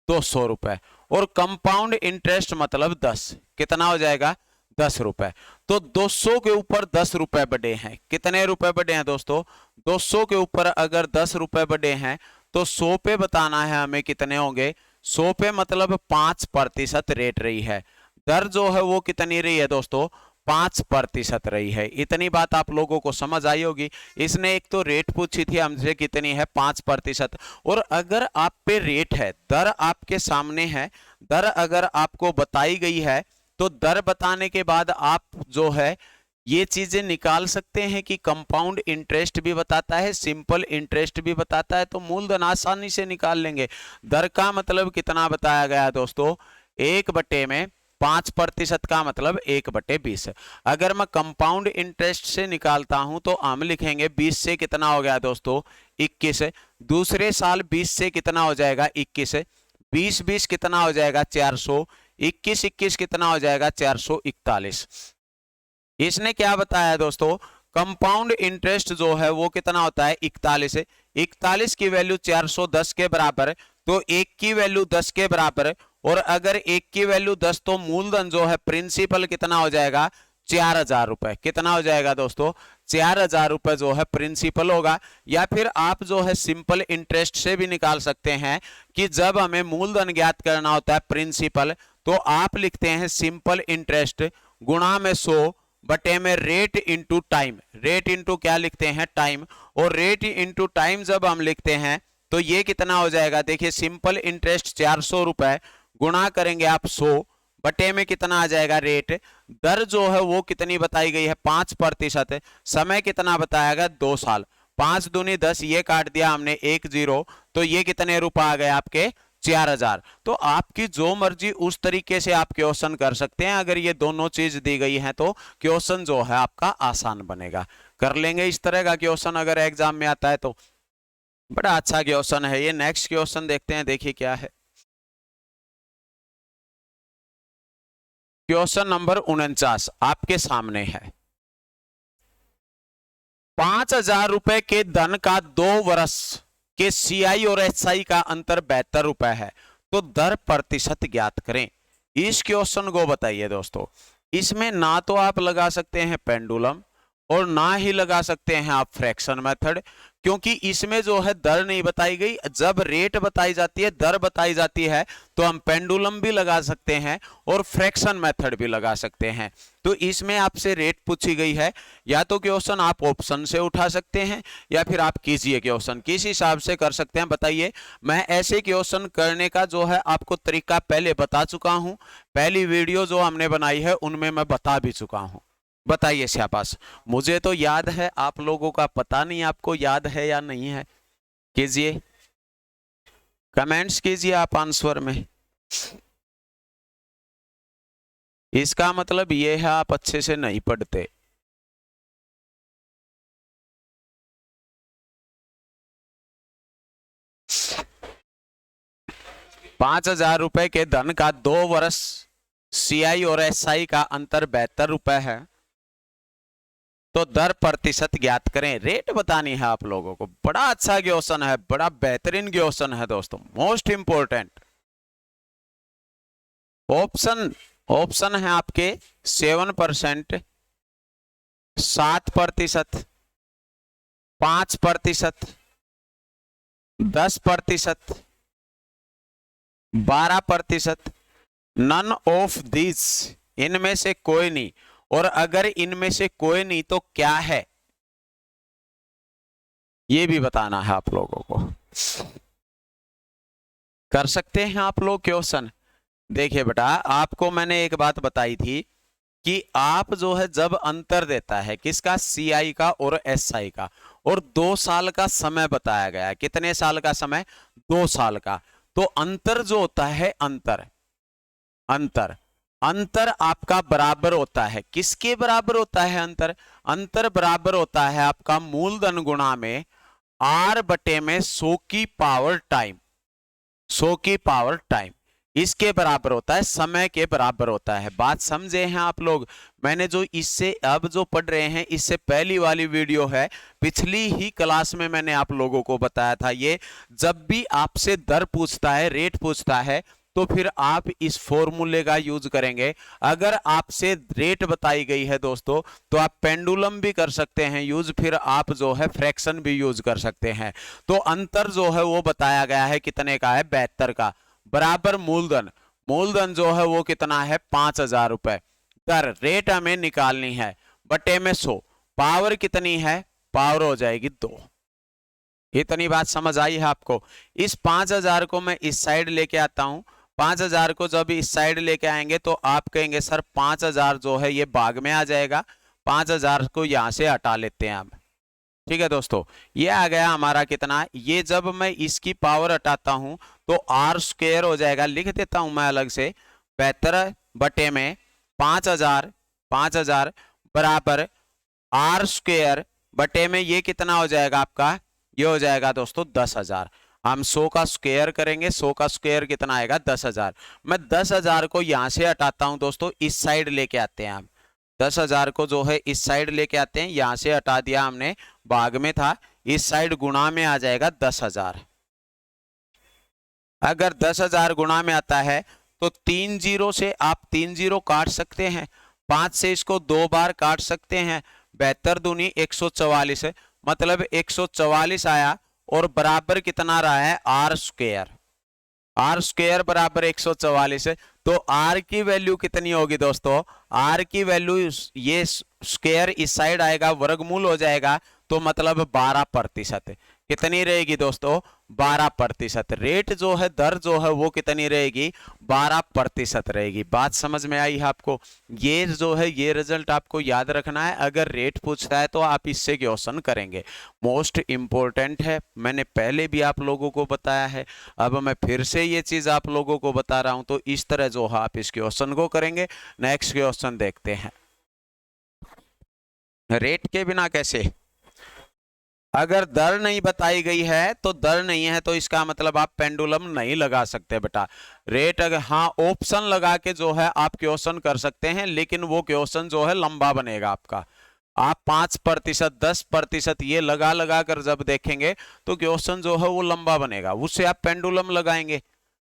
200 रुपए। और कंपाउंड इंटरेस्ट मतलब 10, कितना हो जाएगा, 10 रुपए। तो 200 के ऊपर 10 रुपए बढ़े हैं, कितने रुपए बढ़े हैं दोस्तों, 200 के ऊपर अगर 10 रुपए बढ़े हैं तो 100 पे बताना है हमें कितने होंगे। 100 पे मतलब 5% रेट रही है। दर जो है वो कितनी रही है दोस्तों, 5% रही है। इतनी बात आप लोगों को समझ आई होगी। इसने एक तो रेट पूछी थी हमसे कितनी है, 5%। और अगर आप पे रेट है, दर आपके सामने है, दर अगर आपको बताई गई है तो दर बताने के बाद आप जो है ये चीजें निकाल सकते हैं कि कंपाउंड इंटरेस्ट भी बताता है, सिंपल इंटरेस्ट भी बताता है, तो मूलधन आसानी से निकाल लेंगे। दर का मतलब कितना बताया गया दोस्तों, 1/5% का मतलब 1/20। अगर मैं कंपाउंड इंटरेस्ट से निकालता हूं तो हम लिखेंगे 20 से कितना हो गया दोस्तों, 21। दूसरे साल 20 से कितना हो जाएगा, 21। 20 कितना हो जाएगा, 400। 21 कितना हो जाएगा, 441। इसने क्या बताया दोस्तों, कंपाउंड इंटरेस्ट जो है वो कितना होता है, 41। 41 की वैल्यु 410 के बराबर, तो 1 की वैल्यू 10 के बराबर। और अगर 1 की वैल्यू 10 तो मूलधन जो है प्रिंसिपल कितना हो जाएगा, 4000 रुपए। कितना हो जाएगा दोस्तों, 4000 रुपए जो है प्रिंसिपल होगा। या फिर आप जो है सिंपल इंटरेस्ट से भी निकाल सकते हैं कि जब हमें मूलधन ज्ञात करना होता है प्रिंसिपल, तो आप लिखते हैं सिंपल इंटरेस्ट गुणा में 100 बटे में rate into time. Rate into क्या लिखते हैं, टाइम। और रेट इंटू टाइम जब हम लिखते हैं तो ये कितना हो जाएगा, देखिए सिंपल इंटरेस्ट 400 रुपए गुणा करेंगे आप 100 बटे में कितना आ जाएगा रेट। दर जो है वो कितनी बताई गई है, 5%। समय कितना बताया गया, 2 साल। 5 दूनी 10, ये काट दिया हमने 1 0, तो ये कितने रुपए आ गए आपके, 4000। तो आपकी जो मर्जी उस तरीके से आप क्वेश्चन कर सकते हैं। अगर ये दोनों चीज दी गई है तो क्वेश्चन जो है आपका आसान बनेगा। कर लेंगे इस तरह का क्वेश्चन अगर एग्जाम में आता है तो। बड़ा अच्छा क्वेश्चन है ये। नेक्स्ट क्वेश्चन देखते हैं, देखिए क्या है। क्वेश्चन नंबर 49 आपके सामने है। 5000 रुपए के धन का 2 वर्ष के सीआई और एसआई का अंतर 72 रुपए है, तो दर प्रतिशत ज्ञात करें। इस क्वेश्चन को बताइए दोस्तों। इसमें ना तो आप लगा सकते हैं पेंडुलम और ना ही लगा सकते हैं आप फ्रैक्शन मेथड, क्योंकि इसमें जो है दर नहीं बताई गई। जब रेट बताई जाती है, दर बताई जाती है, तो हम पेंडुलम भी लगा सकते हैं और फ्रैक्शन मेथड भी लगा सकते हैं। तो इसमें आपसे रेट पूछी गई है, या तो क्वेश्चन आप ऑप्शन से उठा सकते हैं या फिर आप कीजिए क्वेश्चन, किस हिसाब से कर सकते हैं बताइए। मैं ऐसे क्वेश्चन करने का जो है आपको तरीका पहले बता चुका हूं। पहली वीडियो जो हमने बनाई है उनमें मैं बता भी चुका हूं। बताइए शाबाश। मुझे तो याद है, आप लोगों का पता नहीं आपको याद है या नहीं है। कीजिए, कमेंट्स कीजिए आप आंसर में। इसका मतलब ये है आप अच्छे से नहीं पढ़ते। ₹5000 के धन का 2 वर्ष सीआई और एसआई का अंतर 72 रुपए है, तो दर प्रतिशत ज्ञात करें। रेट बतानी है आप लोगों को। बड़ा अच्छा क्वेश्चन है, बड़ा बेहतरीन क्वेश्चन है दोस्तों, मोस्ट इंपोर्टेंट। ऑप्शन है आपके 7%, 7%, 5%, 10%, 12%, नन ऑफ दिस, इनमें से कोई नहीं। और अगर इनमें से कोई नहीं तो क्या है, ये भी बताना है आप लोगों को। कर सकते हैं आप लोग क्वेश्चन। देखिए बेटा, आपको मैंने एक बात बताई थी कि आप जो है जब अंतर देता है किसका, सीआई का और एसआई का, और 2 साल का समय बताया गया है। कितने साल का समय, 2 साल का। तो अंतर जो होता है, अंतर आपका बराबर होता है, किसके बराबर होता है अंतर, अंतर बराबर होता है आपका मूलधन गुणा में R बटे में 100 की पावर टाइम। 100 की पावर टाइम इसके बराबर होता है, समय के बराबर होता है। बात समझे हैं आप लोग। मैंने जो इससे अब जो पढ़ रहे हैं, इससे पहली वाली वीडियो है, पिछली ही क्लास में मैंने आप लोगों को बताया था। ये जब भी आपसे दर पूछता है, रेट पूछता है, तो फिर आप इस फॉर्मूले का यूज करेंगे। अगर आपसे रेट बताई गई है दोस्तों, तो आप पेंडुलम भी कर सकते हैं यूज, फिर आप जो है फ्रैक्शन भी यूज कर सकते हैं। तो अंतर जो है वो बताया गया है कितने का है, 72 का, बराबर मूलधन जो है वो कितना है, 5000 रुपए। दर रेट हमें निकालनी है, बटे में 100। पावर कितनी है, पावर हो जाएगी 2। इतनी बात समझ आई है आपको। इस 5000 को मैं इस साइड लेके आता हूं। 5000 को जब इस साइड लेके आएंगे तो आप कहेंगे सर 5000 जो है ये भाग में आ जाएगा, 5000 को यहां से हटा लेते हैं हम। ठीक है दोस्तों, ये आ गया हमारा कितना, ये जब मैं इसकी पावर हटाता हूं तो आर स्क्वायर हो जाएगा, लिख देता हूं मैं अलग से, 72 बटे में 5000, 5000 बराबर आर स्क्वायर बटे में ये कितना हो जाएगा आपका, ये हो जाएगा दोस्तों 10,000। हम 100 का स्क्वायर करेंगे, 100 का स्क्वायर कितना आएगा 10,000। मैं 10,000 को यहां से हटाता हूं दोस्तों, इस साइड लेके आते हैं हम। 10,000 को जो है इस साइड लेके आते हैं, यहां से हटा दिया हमने, भाग में था, इस साइड गुणा में आ जाएगा 10,000। अगर 10,000 गुणा में आता है तो 3 जीरो से आप 3 जीरो काट सकते हैं, 5 से इसको 2 बार काट सकते हैं, 72 दूनी 144 है, मतलब 144 आया, और बराबर कितना रहा है आर स्क्वायर। आर स्क्वायर बराबर 144 है, तो आर की वैल्यू कितनी होगी दोस्तों, आर की वैल्यू, ये स्क्वायर इस साइड आएगा, वर्गमूल हो जाएगा, तो मतलब 12%। कितनी रहेगी दोस्तों, 12%। रेट जो है, दर जो है वो कितनी रहेगी, 12% रहेगी। बात समझ में आई है आपको। ये जो है ये रिजल्ट आपको याद रखना है, अगर रेट पूछता है तो आप इससे क्वेश्चन करेंगे, मोस्ट इंपॉर्टेंट है। मैंने पहले भी आप लोगों को बताया है, अब मैं फिर से ये चीज आप लोगों को बता रहा हूं, तो इस तरह जो है आप इस क्वेश्चन को करेंगे। नेक्स्ट क्वेश्चन देखते हैं, रेट के बिना कैसे। अगर दर नहीं बताई गई है तो दर नहीं है, तो इसका मतलब आप पेंडुलम नहीं लगा सकते बेटा। रेट अगर, हाँ ऑप्शन लगा के जो है आप क्वेश्चन कर सकते हैं, लेकिन वो क्वेश्चन जो है लंबा बनेगा आपका। आप 5%, 10% ये लगा लगा कर जब देखेंगे तो क्वेश्चन जो है वो लंबा बनेगा, उससे आप पेंडुलम लगाएंगे,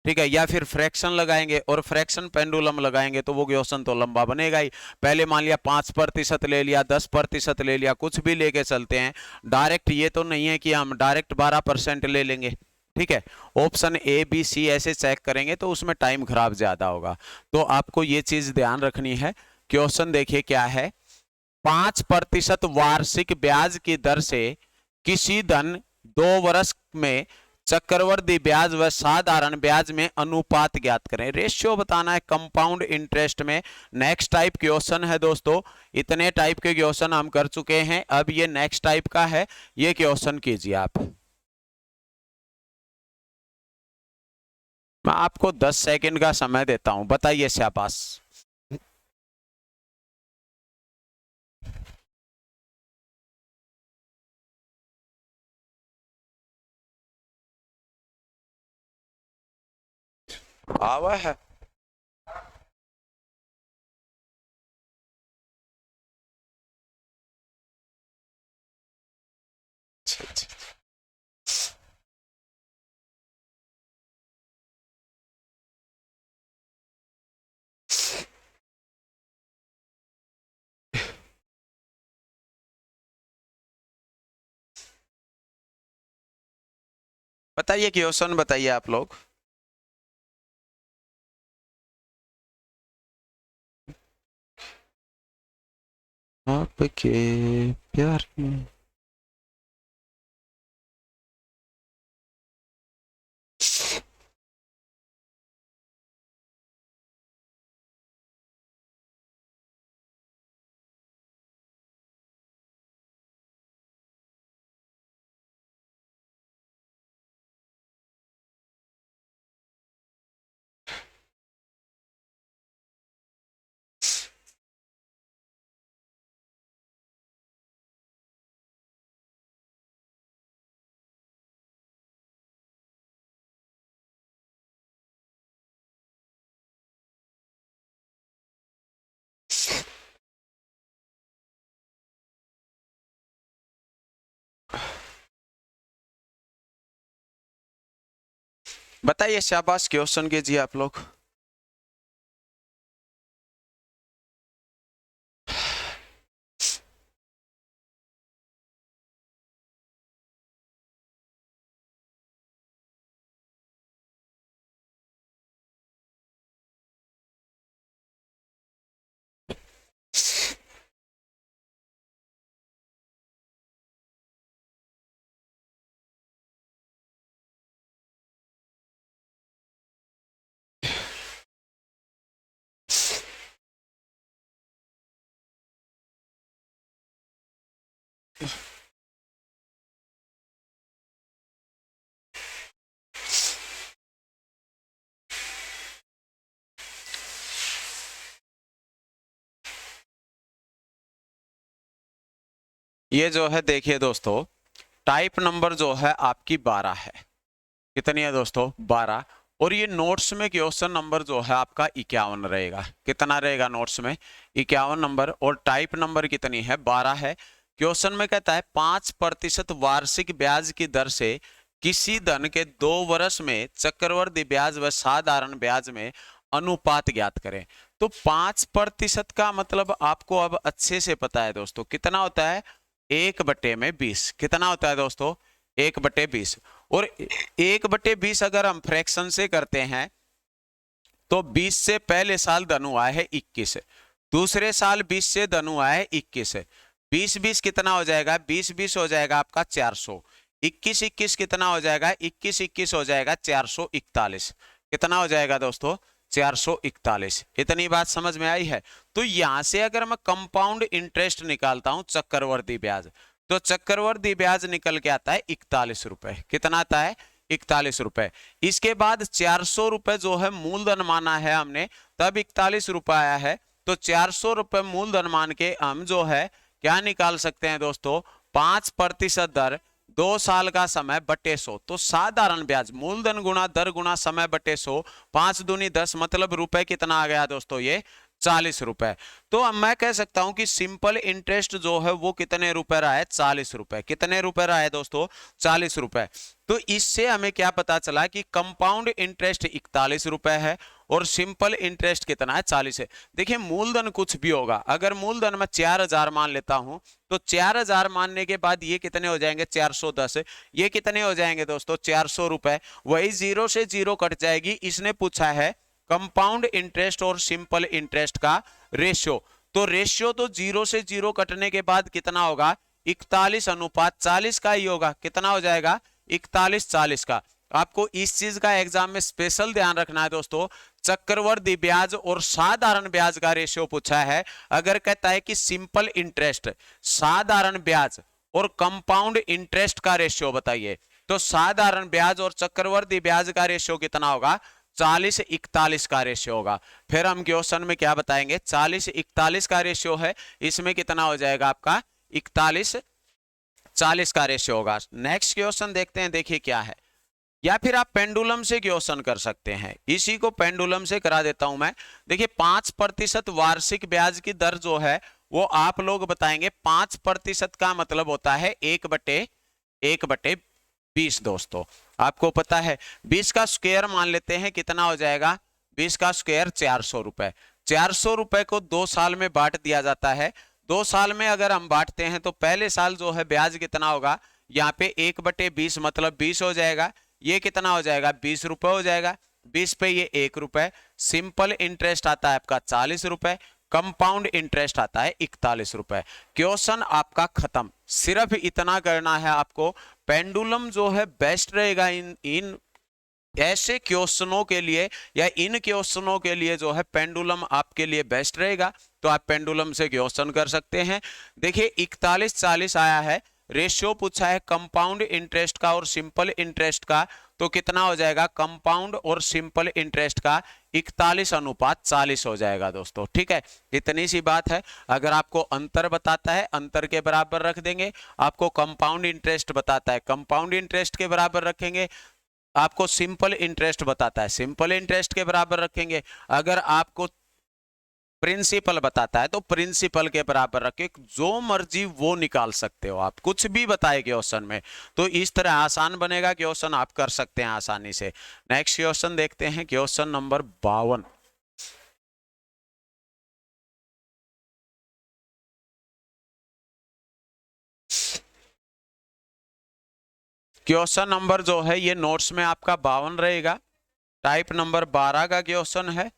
ठीक है, या फिर फ्रैक्शन लगाएंगे, और फ्रैक्शन पेंडुलम लगाएंगे तो वो क्वेश्चन तो लंबा बनेगा ही। पहले मान लिया 5% ले लिया, 10% ले लिया, कुछ भी लेके चलते हैं डायरेक्ट, ये तो नहीं है कि हम डायरेक्ट 12% ले लेंगे। ठीक है, ऑप्शन ए बी सी ऐसे चेक करेंगे तो उसमें टाइम खराब ज्यादा होगा, तो आपको ये चीज ध्यान रखनी है। क्वेश्चन देखिए क्या है, 5% वार्षिक ब्याज की दर से किसी धन 2 वर्ष में चक्रवृद्धि ब्याज व साधारण ब्याज में अनुपात ज्ञात करें। रेशियो बताना है कंपाउंड इंटरेस्ट में। नेक्स्ट टाइप क्वेश्चन है दोस्तों, इतने टाइप के क्वेश्चन हम कर चुके हैं, अब ये नेक्स्ट टाइप का है, ये क्वेश्चन कीजिए आप। मैं आपको 10 सेकंड का समय देता हूं, बताइए शाबाश। आवा है, बताइए क्वेश्चन बताइए आप लोग। आपके प्यार में बताइए, शाबाश, क्वेश्चन कीजिए आप लोग। ये जो है देखिए दोस्तों, टाइप नंबर जो है आपकी 12 है। कितनी है दोस्तों? 12। और ये नोट्स में क्वेश्चन नंबर जो है आपका 51 रहेगा। कितना रहेगा नोट्स में? 51 नंबर। और टाइप नंबर कितनी है? 12 है। क्वेश्चन में कहता है 5% वार्षिक ब्याज की दर से किसी धन के 2 वर्ष में चक्रवृद्धि ब्याज व साधारण ब्याज में अनुपात ज्ञात करें। तो 5% का मतलब आपको अब अच्छे से पता है दोस्तों, कितना होता है? 1/20। कितना होता है दोस्तों? 1/20। और 1/20 अगर हम फ्रैक्शन से करते हैं तो 20 से पहले साल धन हुआ है 21, दूसरे साल 20 से धन हुआ है 21। 20-20 कितना हो जाएगा? 20-20 हो जाएगा आपका 400। 21-21 कितना हो जाएगा? 21-21 हो जाएगा 441। कितना हो जाएगा दोस्तों? 441। इतनी बात समझ में आई है? तो यहां से अगर मैं कंपाउंड इंटरेस्ट निकालता हूं, चक्रवर्ती ब्याज, तो चक्रवर्ती ब्याज निकल के आता है 41 रुपए। कितना आता है? 41 रुपए। इसके बाद 400 रुपए जो है मूलधन माना है हमने, तब 41 रुपए आया है। तो 400 रुपए मूलधन मान के हम जो है क्या निकाल सकते हैं दोस्तों? 5% दर, 2 साल का समय बटे 100। तो साधारण ब्याज मूलधन गुणा दर गुणा समय बटे 100, 5 दूनी 10, मतलब रुपए कितना आ गया दोस्तों? ये 40 रुपए। तो अब मैं कह सकता हूं कि सिंपल इंटरेस्ट जो है वो कितने रुपए रहा है? 40 रुपए। कितने रुपए रहा है दोस्तों? 40 रुपए। तो इससे हमें क्या पता चला कि कंपाउंड इंटरेस्ट 41 रुपए है और सिंपल इंटरेस्ट कितना है? 40 है। देखिए मूलधन कुछ भी होगा, अगर मूलधन मैं 4000 मान लेता हूं तो 4000 मानने के बाद ये कितने हो जाएंगे? 410। ये कितने हो जाएंगे दोस्तों? 400 रुपए। वही 0 से 0 कट जाएगी। इसने पूछा है कंपाउंड इंटरेस्ट और सिंपल इंटरेस्ट का रेशियो। तो रेशियो तो 0 से 0 कटने के बाद कितना होगा? 41/40 का ही होगा। कितना हो जाएगा? 41/40 का। आपको इस चीज का एग्जाम में स्पेशल ध्यान रखना है दोस्तों, चक्रवर्ती ब्याज और साधारण ब्याज का रेशियो पूछा है। अगर कहता है कि सिंपल इंटरेस्ट, साधारण ब्याज और कंपाउंड इंटरेस्ट का रेशियो बताइए, तो साधारण ब्याज और चक्रवर्ती ब्याज का रेशियो कितना होगा? 40:41 का रेशियो होगा। फिर हम क्वेश्चन में क्या बताएंगे? 40:41 का रेशियो है, इसमें कितना हो जाएगा आपका? 41:40 का रेशियो होगा। नेक्स्ट क्वेश्चन देखते हैं, देखिए क्या है। या फिर आप पेंडुलम से क्वेश्चन कर सकते हैं, इसी को पेंडुलम से करा देता हूं मैं। देखिए 5% वार्षिक ब्याज की दर जो है वो आप लोग बताएंगे। 5% का मतलब होता है 1/20 दोस्तों। आपको पता है 20 का स्क्वायर मान लेते हैं, कितना हो जाएगा? 20 का स्क्वायर 400 रुपए। 400 रुपए को 2 साल में बांट दिया जाता है। 2 साल में अगर हम बांटते हैं तो पहले साल जो है ब्याज कितना होगा? यहाँ पे 1/20 मतलब 20 हो जाएगा। ये कितना हो जाएगा? 20 रुपए हो जाएगा। 20 पे ये 1 रुपए। सिंपल इंटरेस्ट आता है आपका 40 रुपए, कंपाउंड इंटरेस्ट आता है 41 रुपए। क्वेश्चन आपका खत्म। सिर्फ इतना करना है आपको। पेंडुलम जो है बेस्ट रहेगा इन ऐसे क्वेश्चनों के लिए, या इन क्वेश्चनों के लिए जो है पेंडुलम आपके लिए बेस्ट रहेगा। तो आप पेंडुलम से क्वेश्चन कर सकते हैं। देखिए 41:40 आया है। रेशियो पूछा है कंपाउंड इंटरेस्ट का और सिंपल इंटरेस्ट का, तो कितना हो जाएगा? कंपाउंड और सिंपल इंटरेस्ट का 41:40 हो जाएगा दोस्तों। ठीक है, इतनी सी बात है। अगर आपको अंतर बताता है अंतर के बराबर रख देंगे, आपको कंपाउंड इंटरेस्ट बताता है कंपाउंड इंटरेस्ट के बराबर रखेंगे, आपको सिंपल इंटरेस्ट बताता है सिंपल इंटरेस्ट के बराबर रखेंगे, अगर आपको प्रिंसिपल बताता है तो प्रिंसिपल के बराबर रखे। जो मर्जी वो निकाल सकते हो आप, कुछ भी बताए क्वेश्चन में। तो इस तरह आसान बनेगा क्वेश्चन, आप कर सकते हैं आसानी से। नेक्स्ट क्वेश्चन देखते हैं, क्वेश्चन नंबर 52। क्वेश्चन नंबर जो है ये नोट्स में आपका 52 रहेगा। टाइप नंबर 12 का क्वेश्चन है।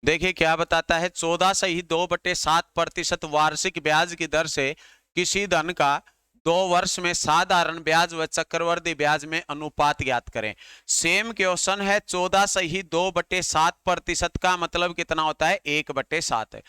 देखिए क्या बताता है, 14/2/7% वार्षिक ब्याज की दर से किसी धन का 2 वर्ष में साधारण ब्याज व चक्रवर्ती ब्याज में अनुपात ज्ञात करें। सेम क्वेश्चन है। 14/2/7% का मतलब कितना होता है? 1/7 है।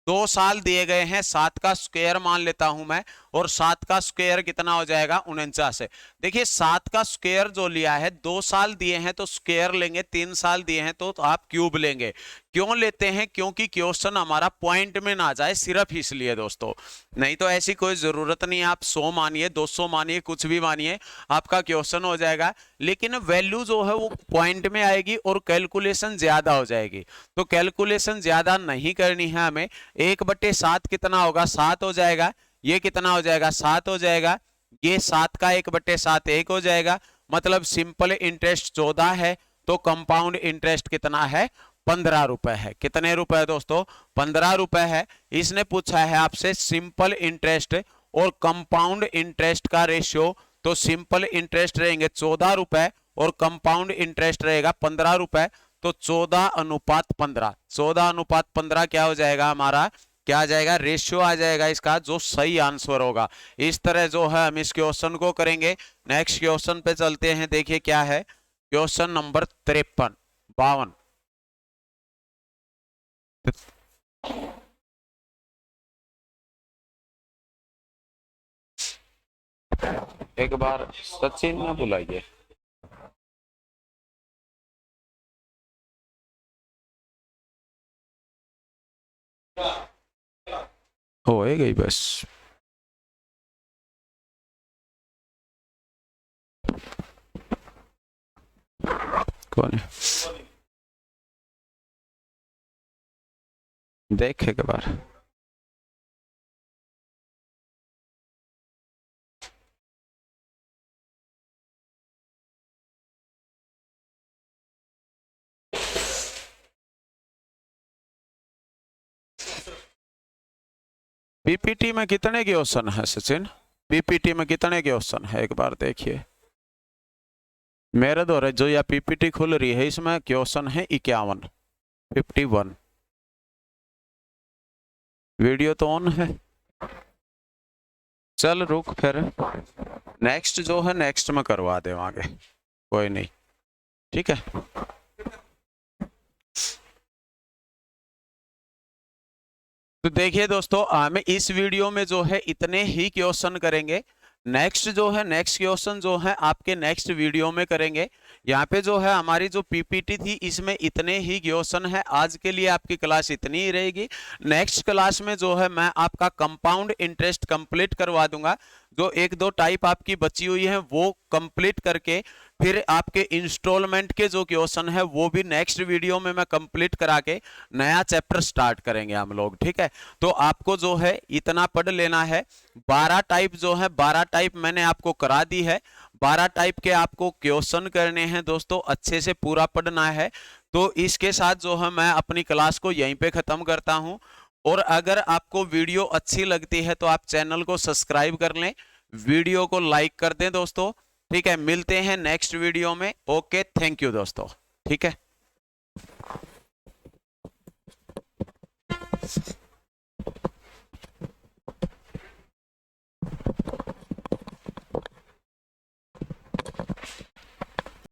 2 साल दिए गए हैं, 7 का स्क्वायर मान लेता हूं मैं, और 7 का स्क्वायर कितना हो जाएगा 49 है। देखिए 7 का स्क्वायर जो लिया है, 2 साल दिए हैं तो स्क्वायर लेंगे, 3 साल दिए हैं तो आप क्यूब लेंगे। क्यों लेते हैं? क्योंकि क्वेश्चन हमारा पॉइंट में ना जाए, सिर्फ इसलिए दोस्तों। नहीं तो ऐसी कोई जरूरत नहीं है, आप 100 मानिए, 200 मानिए, कुछ भी मानिए, आपका क्वेश्चन हो जाएगा, लेकिन वैल्यू जो है वो पॉइंट में आएगी और कैलकुलेशन ज्यादा हो जाएगी। तो कैलकुलेशन ज्यादा नहीं करनी है हमें। 1/7 कितना होगा? 7 हो जाएगा। ये कितना हो जाएगा? 7 हो जाएगा। ये 7 का 1/7 1 हो जाएगा। मतलब सिंपल इंटरेस्ट 14 है, तो कंपाउंड इंटरेस्ट कितना है? 15 रुपए है। कितने रुपए दोस्तों? 15 रुपए है। इसने पूछा है आपसे सिंपल इंटरेस्ट और कंपाउंड इंटरेस्ट का रेशियो। तो सिंपल इंटरेस्ट रहेंगे 14 रुपए और कंपाउंड इंटरेस्ट रहेगा 15 रुपए। तो 14:15, 14:15 क्या हो जाएगा हमारा? क्या आ जाएगा? रेशियो आ जाएगा इसका, जो सही आंसर होगा। इस तरह जो है हम इस क्वेश्चन को करेंगे। नेक्स्ट क्वेश्चन पे चलते हैं। देखिए क्या है क्वेश्चन नंबर 53, 52। एक बार सचिन ने बुलाइए। हो गई बस। कौन है? देखे के बार पीपीटी में कितने क्वेश्चन है सचिन? पीपीटी में कितने क्वेश्चन है एक बार देखिए मेरे द्वारा। जो या पीपीटी खुल रही है इसमें क्वेश्चन है 51, 51। वीडियो तो ऑन है। चल रुक फिर, नेक्स्ट जो है नेक्स्ट में करवा दे आगे, कोई नहीं, ठीक है। तो देखिए दोस्तों, हम इस वीडियो में जो है इतने ही क्वेश्चन करेंगे। नेक्स्ट जो है नेक्स्ट क्वेश्चन जो है आपके नेक्स्ट वीडियो में करेंगे। यहाँ पे जो है हमारी जो पीपीटी थी इसमें इतने ही क्वेश्चन है। आज के लिए आपकी क्लास इतनी ही रहेगी। नेक्स्ट क्लास में जो है मैं आपका कंपाउंड इंटरेस्ट कंप्लीट करवा दूंगा। जो 1-2 टाइप आपकी बची हुई है वो कंप्लीट करके फिर आपके इंस्टॉलमेंट के जो क्वेश्चन है वो भी नेक्स्ट वीडियो में मैं कंप्लीट करा के नया चैप्टर स्टार्ट करेंगे हम लोग, ठीक है। तो आपको जो है इतना पढ़ लेना है। 12 टाइप जो है 12 टाइप मैंने आपको करा दी है। 12 टाइप के आपको क्वेश्चन करने हैं दोस्तों, अच्छे से पूरा पढ़ना है। तो इसके साथ जो है मैं अपनी क्लास को यहीं पे खत्म करता हूं। और अगर आपको वीडियो अच्छी लगती है तो आप चैनल को सब्सक्राइब कर लें, वीडियो को लाइक कर दें दोस्तों, ठीक है। मिलते हैं नेक्स्ट वीडियो में। ओके, थैंक यू दोस्तों, ठीक है।